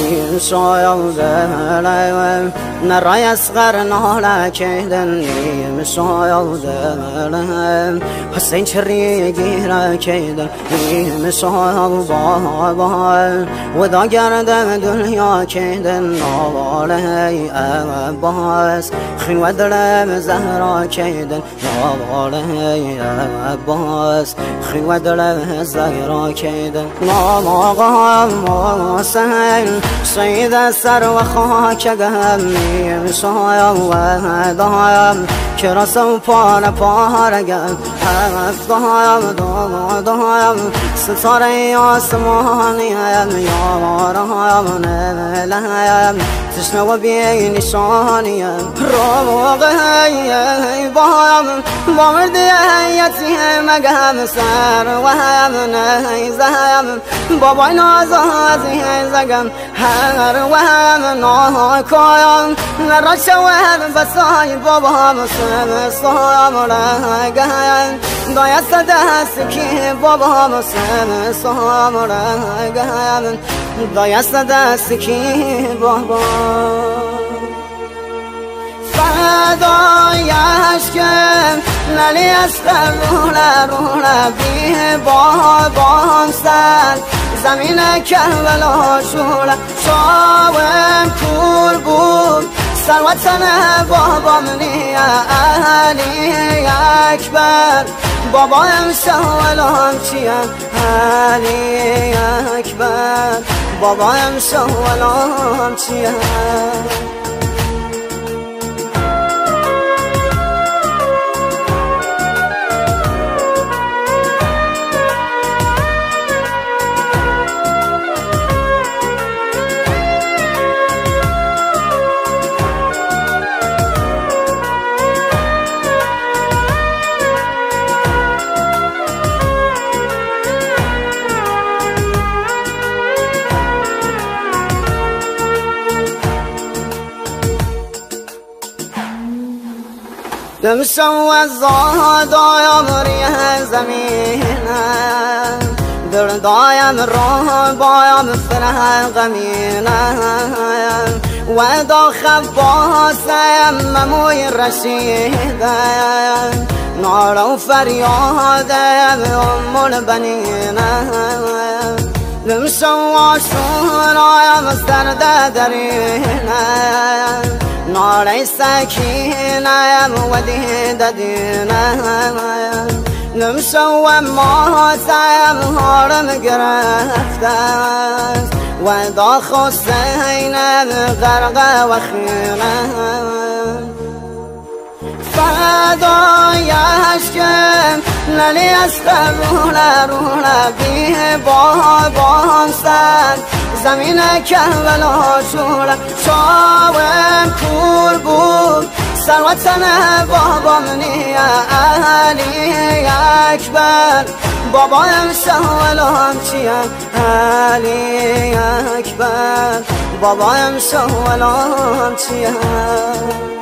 نیم سایه دلم نرای اسقر ناله کردن نیم سایه دلم حسین چری گیره کردن نیم سایه بابا و دا گردم دنیا کردن نواله عباس خیوه دلم زهرا کردن نواله عباس خیوه دلم زهرا کردن نام حسین سید سر و خاکگم نیم سایه و دایم که رسم پارگم هفتایم دایم ستاره آسمانیم یارایم نملیم تشنه و بی نشانیم روغی بایم با مردی یتیم مگم سر و هم نیزم بابای نازازی زگم هر و هم ناکایم نرا شوهر بسای بابام سمستایم رگم دایست دست که بابام سمستایم رگم دایست دست که بابام فدایش کم نلی اسقر روله بی بابام سر زمین کربلا شوله شاوم کور بود سروتن بابام نی علی اکبر بابایم شوالام چیم علی اکبر بابایم شوالام چیم دمشو زادایم ریه زمینم دردایم راه بایم فرح غمینم و دا خباسم مموی رشیدم نار و فریادم البنینم دمشو آشورایم سرد درینم نار سکینم و دیدینم نمشو ماتم هارم گرفتم و دا خسینم غرق و خیرم فدایش کم نلی اسقر روله بی بابام سر زمین کربلا شوله شاوم کور بود سروتن بابام نی علی اکبر بابایم شوالام چیم علی اکبر بابایم شوالام چیم